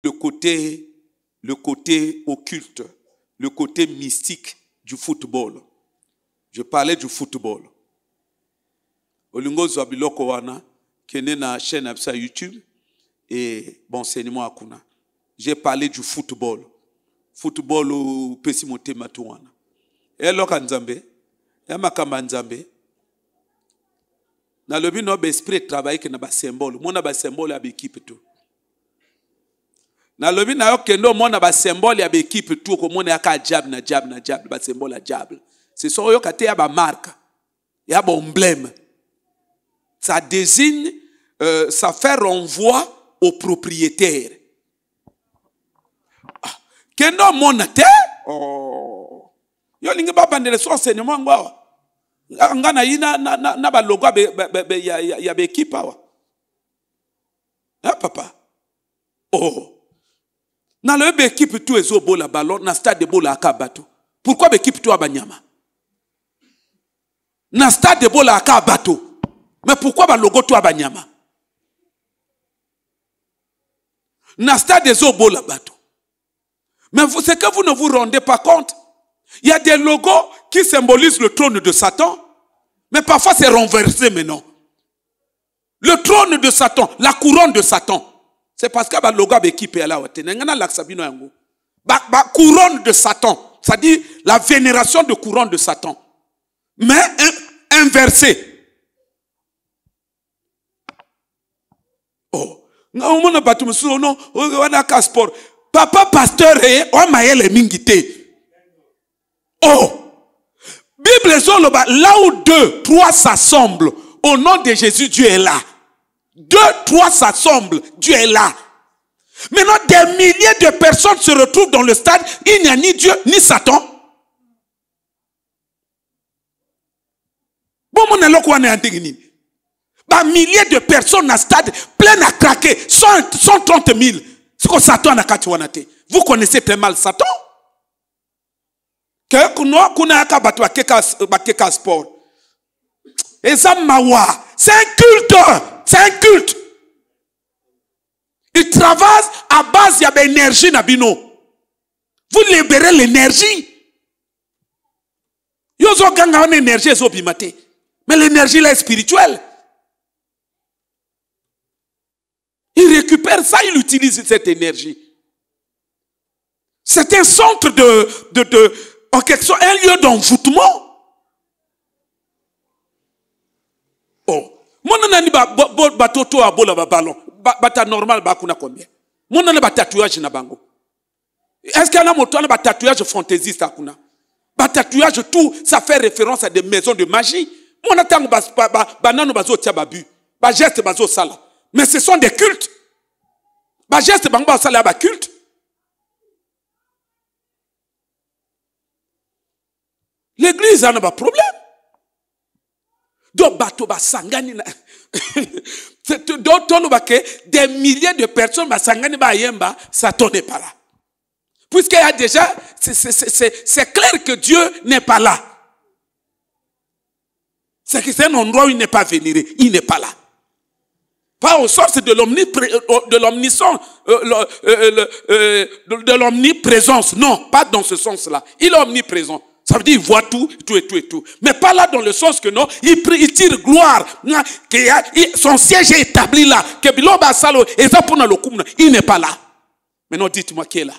le côté occulte, le côté mystique du football. Je parlais du football. Olingo Zabiloko wana, qui est na chaîne sur YouTube, et bon, enseignement à Kuna. J'ai parlé du football. Football au Pesimote Matouana. Et là, Nzambe, et Makamba Nzambe, na lobi no esprit travail que na ba symbole, mona ba symbole ya équipe tout. Na lobi na yo kendo mona ba symbole ya équipe tout ko mona ya diable na diable ba symbole ya diable. C'est ça yo kate ya ba marque, ya ba emblème. Ça désigne, ça fait renvoi au propriétaire. Kendo mona te? Oh. Yo lingi ba bandele so enseignement ngwa. Ngana ina na ba logo ya be équipe wa. Ah papa. Oh. Na le be équipe tout ezo bola ballon na stade de bola akabato. Pourquoi be équipe tout abanyama? Na stade de bola akabato. Mais pourquoi ba logo tout abanyama? Na stade de zo bola bato. Mais c'est que vous ne vous rendez pas compte. Il y a des logos qui symbolisent le trône de Satan, mais parfois c'est renversé maintenant. Le trône de Satan, la couronne de Satan, c'est parce que le logo est équipé là. Couronne de Satan, c'est-à-dire la vénération de couronne de Satan, mais inversé. Oh, papa pasteur et on m'a les mingité. Oh, Bible là où 2, 3 s'assemblent au nom de Jésus, Dieu est là. 2, 3 s'assemblent, Dieu est là. Maintenant, des milliers de personnes se retrouvent dans le stade, il n'y a ni Dieu ni Satan. Bon, mon élo quoi n'est indigné. Bah, milliers de personnes dans le stade, plein à craquer, 130 000. C'est que Satan n'a qu'à tuer. Vous connaissez très mal Satan. C'est un culte. C'est un culte. Il travaille à base de l'énergie. Vous libérez l'énergie. Mais l'énergie là est spirituelle. Il récupère ça, il utilise cette énergie. C'est un centre en quelque sorte, un lieu d'envoûtement. Oh. Mon nani batoto a bola ballon. Bata normal ba kuna combien? Mon nani ba tatouage na bango. Est-ce qu'il y a un moto na ba tatouage fantaisiste a kuna? Ba tatouage tout, ça fait référence à des maisons de magie. Mon atango ba nano bazo tia babu. Ba geste bazo sala. Mais ce sont des cultes. Ba geste bango ba sala ba culte. L'église a un problème. Donc, des milliers de personnes, Satan n'est pas là. Puisqu'il y a déjà, c'est clair que Dieu n'est pas là. C'est que c'est un endroit où il n'est pas vénéré. Il n'est pas là. Pas au sens de l'omniprésence. Non, pas dans ce sens-là. Il est omniprésent. Ça veut dire qu'il voit tout. Mais pas là dans le sens que non, il tire gloire. Son siège est établi là. Il n'est pas là. Maintenant, dites-moi qui est là.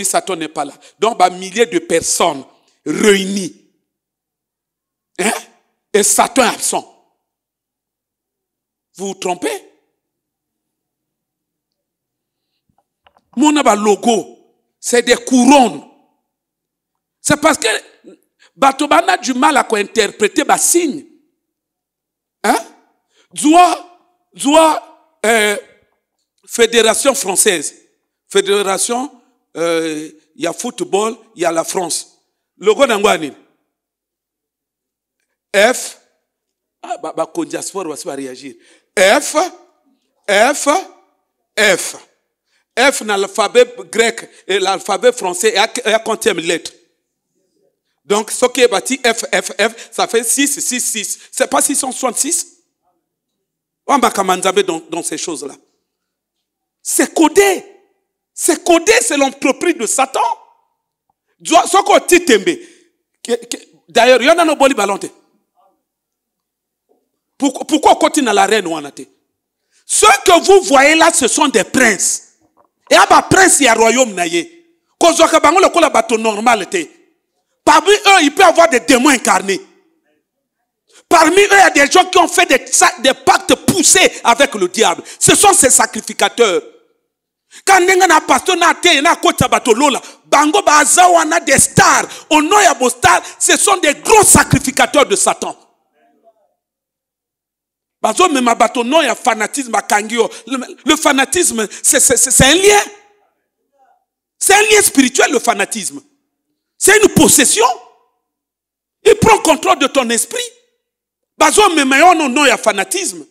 Satan n'est pas là. Donc, milliers de personnes réunies. Hein? Et Satan est absent. Vous vous trompez? Mon logo, c'est des couronnes. C'est parce que Batobana a du mal à interpréter les signes. Hein? Fédération française. Fédération, il y a football, il y a la France. Logo d'Angwani. F. Kondiaspor va réagir. F. Dans l'alphabet grec et l'alphabet français est à quantième lettre. Donc, ce qui est bâti F, ça fait 6. C'est pas 666? On va commander dans ces choses-là. C'est codé. C'est codé, c'est l'entreprise de Satan. D'ailleurs, il y en a no boli balonte. Pourquoi on continue à la reine ou en athée? Ceux que vous voyez là, ce sont des princes. Et à prince, il y a royaume naïe. Quand on a le bateau normal, parmi eux, il peut y avoir des démons incarnés. Parmi eux, il y a des gens qui ont fait des pactes poussés avec le diable. Ce sont ces sacrificateurs. Quand on a un pasteur, on a des stars. On a des stars. Ce sont des gros sacrificateurs de Satan. Le fanatisme, c'est un lien. C'est un lien spirituel, le fanatisme. C'est une possession. Il prend contrôle de ton esprit. Il y a fanatisme.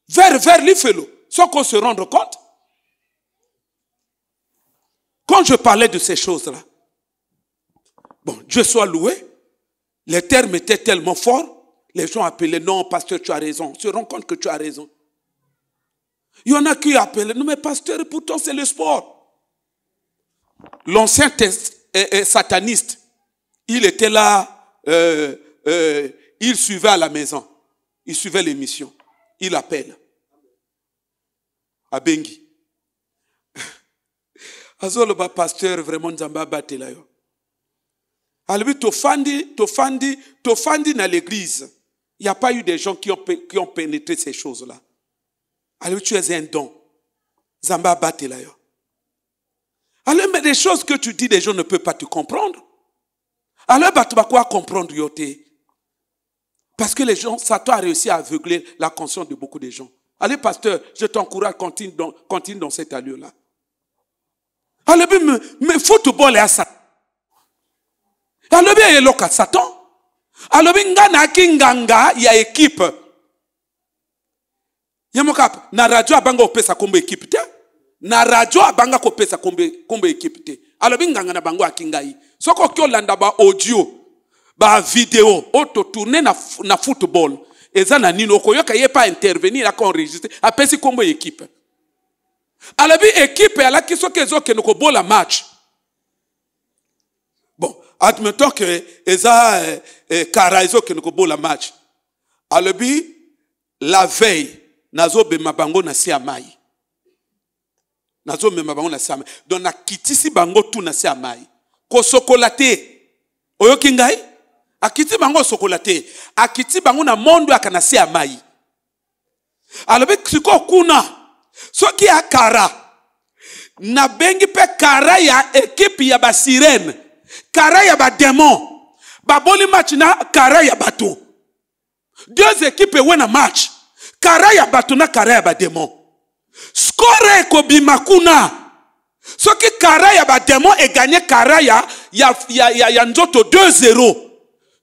Vers l'ifelo, sans qu'on se rende compte. Quand je parlais de ces choses-là, bon, Dieu soit loué, les termes étaient tellement forts. Les gens appelaient, non, pasteur, tu as raison. On se rend compte que tu as raison. Il y en a qui appellent, non, mais pasteur, pourtant c'est le sport. L'ancien sataniste, il était là, il suivait à la maison. Il suivait l'émission. Il appelle. À Bengi. Azolo ba pasteur, vraiment, Nzamba batela yo. Alors, tofandi dans l'église. Il n'y a pas eu des gens qui ont pénétré ces choses-là. Alors tu es un don. Zamba batelayo. Alors mais des choses que tu dis, les gens ne peuvent pas te comprendre. Alors tu vas quoi comprendre yoté? Parce que les gens, Satan a réussi à aveugler la conscience de beaucoup de gens. Allez pasteur, je t'encourage, continue dans cette allure-là. Alors mais football est à Satan. Alors bien il est local Satan. Alors, ngana ya équipe. Yamokap, na radio abanga opesa kombe équipe te. Na radio abanga kopesa kombe équipe te. Alors, ngana bango akingai. Soko kyo landa ba audio, ba vidéo, auto tourner na football. Eza na nino koyoka ye pas intervenir la enregistrer. Apesi kombe équipe. Alors, équipe ala kisoke zoke no ko bola match. Bon, admettons que Eza Karaizo que nous la match. Alors la veille, nazo be mabango na si amai. Nazo be mabango na si amai. Donc na kitisi bango tout na si amai. Ko sokolate. Oyo kingai? Akiti bango sokolate. Akiti bango na mondo akana si amai. Alors siko kuna. Soki ya kara. Na bengi pe kara ya ekipe ya ba sirène. Kara ya ba démon. Baboli match na kara ya bato. Deux équipes wena match. Kara ya bato na kara ya ba démon. Score ko bimakuna. Soki kara ya ba démon e gagné kara ya nzoto 2-0.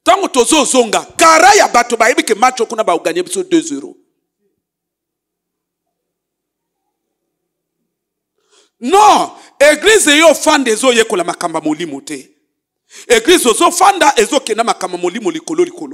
Tango tozo zonga. Kara ya bato ba yebike match kuna ba gagné biso 2-0. Non, église yo fan des oye ko la makamba molimo te. Église ozo fanda ezo kena makamba molimo likolo likolo.